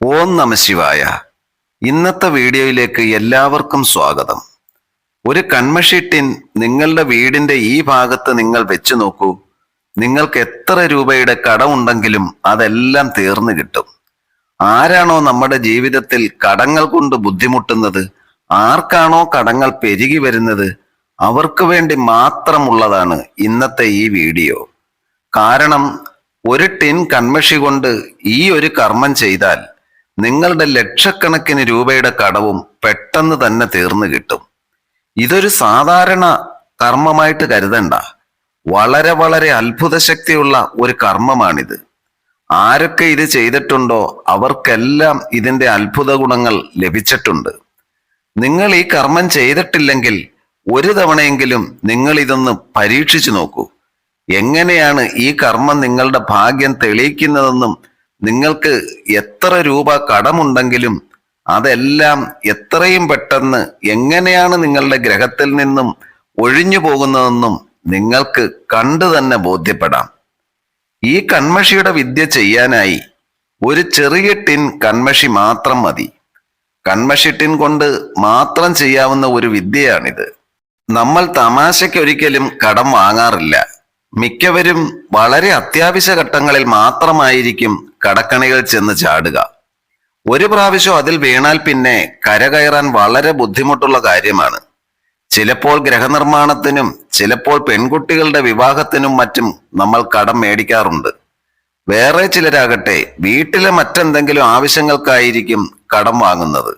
ഓം നമഃശിവായ. ഇന്നത്തെ വീഡിയോയിലേക്ക് എല്ലാവർക്കും സ്വാഗതം. ഒരു കൺമഷി ടിൻ നിങ്ങളുടെ വീടിന്റെ ഈ ഭാഗത്ത് നിങ്ങൾ വെച്ചു നോക്കൂ. നിങ്ങൾക്ക് എത്ര രൂപയുടെ കടമുണ്ടെങ്കിലും അതെല്ലാം തീർന്നു കിട്ടും. ആരാണോ നമ്മുടെ ജീവിതത്തിൽ കടങ്ങൾ കൊണ്ട് ബുദ്ധിമുട്ടുന്നത്, ആർക്കാണോ കടങ്ങൾ പെരുകി വരുന്നത്, അവർക്ക് വേണ്ടി മാത്രമുള്ളതാണ് ഇന്നത്തെ ഈ വീഡിയോ. കാരണം ഒരു ടിൻ കൺമഷി കൊണ്ട് ഈ ഒരു കർമ്മം ചെയ്താൽ നിങ്ങളുടെ ലക്ഷക്കണക്കിന് രൂപയുടെ കടവും പെട്ടെന്ന് തന്നെ തീർന്നു കിട്ടും. ഇതൊരു സാധാരണ കർമ്മമായിട്ട് കരുതണ്ട. വളരെ വളരെ അത്ഭുത ശക്തിയുള്ള ഒരു കർമ്മമാണിത്. ആരൊക്കെ ഇത് ചെയ്തിട്ടുണ്ടോ അവർക്കെല്ലാം ഇതിന്റെ അത്ഭുത ഗുണങ്ങൾ ലഭിച്ചിട്ടുണ്ട്. നിങ്ങൾ ഈ കർമ്മം ചെയ്തിട്ടില്ലെങ്കിൽ ഒരു തവണയെങ്കിലും നിങ്ങൾ ഇതൊന്ന് പരീക്ഷിച്ചു നോക്കൂ. എങ്ങനെയാണ് ഈ കർമ്മം നിങ്ങളുടെ ഭാഗ്യം തെളിയിക്കുന്നതെന്നും നിങ്ങൾക്ക് എത്ര രൂപ കടമുണ്ടെങ്കിലും അതെല്ലാം എത്രയും പെട്ടെന്ന് എങ്ങനെയാണ് നിങ്ങളുടെ ഗ്രഹത്തിൽ നിന്നും ഒഴിഞ്ഞു പോകുന്നതെന്നും നിങ്ങൾക്ക് കണ്ടു തന്നെ ബോധ്യപ്പെടാം. ഈ കൺമഷിയുടെ വിദ്യ ചെയ്യാനായി ഒരു ചെറിയ ടിൻ കൺമഷി മാത്രം മതി. കൺമഷി ടിൻ കൊണ്ട് മാത്രം ചെയ്യാവുന്ന ഒരു വിദ്യയാണിത്. നമ്മൾ തമാശയ്ക്കൊരിക്കലും കടം വാങ്ങാറില്ല. മിക്കവരും വളരെ അത്യാവശ്യ ഘട്ടങ്ങളിൽ മാത്രമായിരിക്കും കടക്കണികൾ ചെന്ന് ചാടുക. ഒരു പ്രാവശ്യം അതിൽ വീണാൽ പിന്നെ കരകയറാൻ വളരെ ബുദ്ധിമുട്ടുള്ള കാര്യമാണ്. ചിലപ്പോൾ ഗ്രഹനിർമ്മാണത്തിനും ചിലപ്പോൾ പെൺകുട്ടികളുടെ വിവാഹത്തിനും മറ്റും നമ്മൾ കടം മേടിക്കാറുണ്ട്. വേറെ ചിലരാകട്ടെ വീട്ടിലെ മറ്റെന്തെങ്കിലും ആവശ്യങ്ങൾക്കായിരിക്കും കടം വാങ്ങുന്നത്.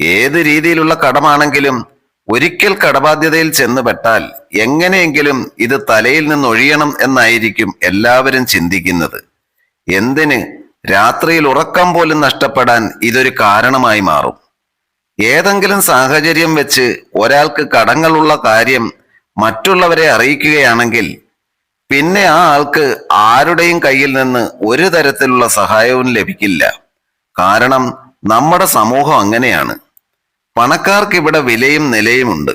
ഏത് രീതിയിലുള്ള കടമാണെങ്കിലും ഒരിക്കൽ കടബാധ്യതയിൽ ചെന്നുപെട്ടാൽ എങ്ങനെയെങ്കിലും ഇത് തലയിൽ നിന്ന് ഒഴിയണം എന്നായിരിക്കും എല്ലാവരും ചിന്തിക്കുന്നത്. എന്തിന്, രാത്രിയിൽ ഉറക്കം പോലും നഷ്ടപ്പെടാൻ ഇതൊരു കാരണമായി മാറും. ഏതെങ്കിലും സാഹചര്യം വെച്ച് ഒരാൾക്ക് കടങ്ങളുള്ള കാര്യം മറ്റുള്ളവരെ അറിയിക്കുകയാണെങ്കിൽ പിന്നെ ആ ആൾക്ക് ആരുടെയും കയ്യിൽ നിന്ന് ഒരു തരത്തിലുള്ള സഹായവും ലഭിക്കില്ല. കാരണം നമ്മുടെ സമൂഹം അങ്ങനെയാണ്. പണക്കാർക്ക് ഇവിടെ വിലയും നിലയുമുണ്ട്.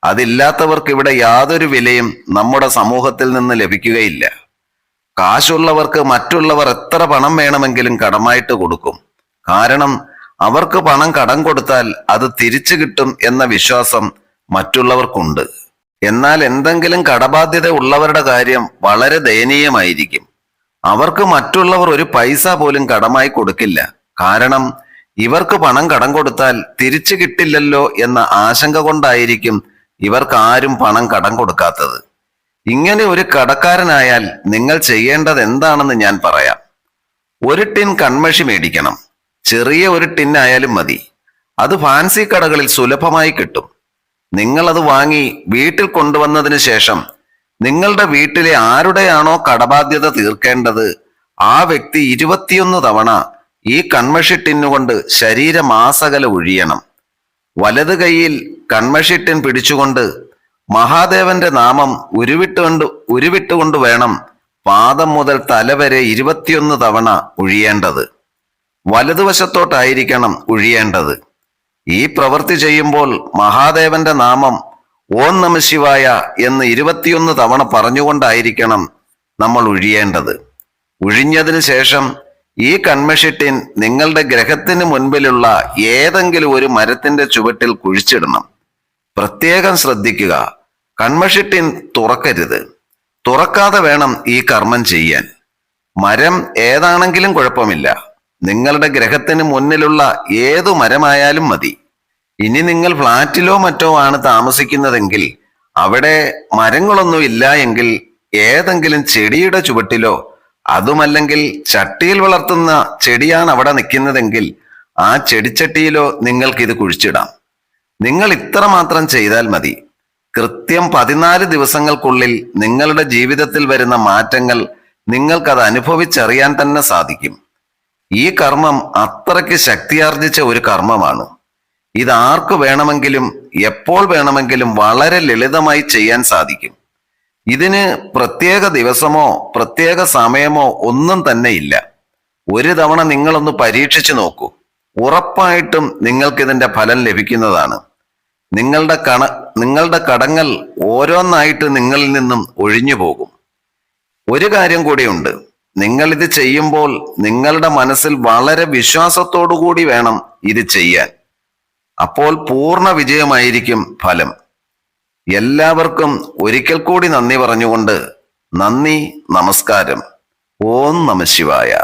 അതില്ലാത്തവർക്ക് ഇവിടെ യാതൊരു വിലയും നമ്മുടെ സമൂഹത്തിൽ നിന്ന് ലഭിക്കുകയില്ല. കാശുള്ളവർക്ക് മറ്റുള്ളവർ എത്ര പണം വേണമെങ്കിലും കടമായിട്ട് കൊടുക്കും. കാരണം അവർക്ക് പണം കടം കൊടുത്താൽ അത് തിരിച്ചു കിട്ടും എന്ന വിശ്വാസം മറ്റുള്ളവർക്കുണ്ട്. എന്നാൽ എന്തെങ്കിലും കടബാധ്യത ഉള്ളവരുടെ കാര്യം വളരെ ദയനീയമായിരിക്കും. അവർക്ക് മറ്റുള്ളവർ ഒരു പൈസ പോലും കടമായി കൊടുക്കില്ല. കാരണം ഇവർക്ക് പണം കടം കൊടുത്താൽ തിരിച്ചു കിട്ടില്ലല്ലോ എന്ന ആശങ്ക കൊണ്ടായിരിക്കും ഇവർക്ക് ആരും പണം കടം കൊടുക്കാത്തത്. ഇങ്ങനെ ഒരു കടക്കാരനായാൽ നിങ്ങൾ ചെയ്യേണ്ടത് എന്താണെന്ന് ഞാൻ പറയാം. ഒരു ടിൻ കൺമഷി മേടിക്കണം. ചെറിയ ഒരു ടിൻ ആയാലും മതി. അത് ഫാൻസി കടകളിൽ സുലഭമായി കിട്ടും. നിങ്ങളത് വാങ്ങി വീട്ടിൽ കൊണ്ടുവന്നതിന് ശേഷം നിങ്ങളുടെ വീട്ടിലെ ആരുടെയാണോ കടബാധ്യത തീർക്കേണ്ടത് ആ വ്യക്തി 21 തവണ ഈ കൺമഷി ടിന്നുകൊണ്ട് ശരീരമാസകല ഒഴിയണം. വലത് കൈയിൽ കൺമഷി ടിൻ പിടിച്ചുകൊണ്ട് മഹാദേവന്റെ നാമം ഉരുവിട്ടുകൊണ്ട് വേണം പാദം മുതൽ തല വരെ 21 തവണ ഒഴിയേണ്ടത്. വലതുവശത്തോട്ടായിരിക്കണം ഒഴിയേണ്ടത്. ഈ പ്രവൃത്തി ചെയ്യുമ്പോൾ മഹാദേവന്റെ നാമം ഓം നമഃശിവായ എന്ന് 21 തവണ പറഞ്ഞുകൊണ്ടായിരിക്കണം നമ്മൾ ഒഴിയേണ്ടത്. ഒഴിഞ്ഞതിന് ശേഷം ഈ കൺമഷി ടിൻ നിങ്ങളുടെ ഗ്രഹത്തിന് മുൻപിലുള്ള ഏതെങ്കിലും ഒരു മരത്തിന്റെ ചുവട്ടിൽ കുഴിച്ചിടണം. പ്രത്യേകം ശ്രദ്ധിക്കുക, കൺമഷി ടിൻ തുറക്കരുത്. തുറക്കാതെ വേണം ഈ കർമ്മം ചെയ്യാൻ. മരം ഏതാണെങ്കിലും കുഴപ്പമില്ല. നിങ്ങളുടെ ഗ്രഹത്തിന് മുന്നിലുള്ള ഏതു മരമായാലും മതി. ഇനി നിങ്ങൾ ഫ്ലാറ്റിലോ മറ്റോ ആണ് താമസിക്കുന്നതെങ്കിൽ അവിടെ മരങ്ങളൊന്നും ഇല്ല എങ്കിൽ ഏതെങ്കിലും ചെടിയുടെ ചുവട്ടിലോ അതുമല്ലെങ്കിൽ ചട്ടിയിൽ വളർത്തുന്ന ചെടിയാണ് അവിടെ നിൽക്കുന്നതെങ്കിൽ ആ ചെടിച്ചട്ടിയിലോ നിങ്ങൾക്കിത് കുഴിച്ചിടാം. നിങ്ങൾ ഇത്ര മാത്രം ചെയ്താൽ മതി. കൃത്യം 14 ദിവസങ്ങൾക്കുള്ളിൽ നിങ്ങളുടെ ജീവിതത്തിൽ വരുന്ന മാറ്റങ്ങൾ നിങ്ങൾക്കത് അനുഭവിച്ചറിയാൻ തന്നെ സാധിക്കും. ഈ കർമ്മം അത്രയ്ക്ക് ശക്തിയാർജിച്ച ഒരു കർമ്മമാണ്. ഇത് ആർക്ക് വേണമെങ്കിലും എപ്പോൾ വേണമെങ്കിലും വളരെ ലളിതമായി ചെയ്യാൻ സാധിക്കും. ഇതിന് പ്രത്യേക ദിവസമോ പ്രത്യേക സമയമോ ഒന്നും തന്നെ ഇല്ല. ഒരു തവണ നിങ്ങളൊന്ന് പരീക്ഷിച്ചു നോക്കൂ. ഉറപ്പായിട്ടും നിങ്ങൾക്കിതിന്റെ ഫലം ലഭിക്കുന്നതാണ്. നിങ്ങളുടെ കടങ്ങൾ ഓരോന്നായിട്ട് നിങ്ങളിൽ നിന്നും ഒഴിഞ്ഞു പോകും. ഒരു കാര്യം കൂടിയുണ്ട്. നിങ്ങൾ ഇത് ചെയ്യുമ്പോൾ നിങ്ങളുടെ മനസ്സിൽ വളരെ വിശ്വാസത്തോടു കൂടി വേണം ഇത് ചെയ്യാൻ. അപ്പോൾ പൂർണ്ണ വിജയമായിരിക്കും ഫലം. എല്ലാവർക്കും ഒരിക്കൽ കൂടി നന്ദി പറഞ്ഞുകൊണ്ട് നന്ദി, നമസ്കാരം. ഓം നമഃ ശിവായ.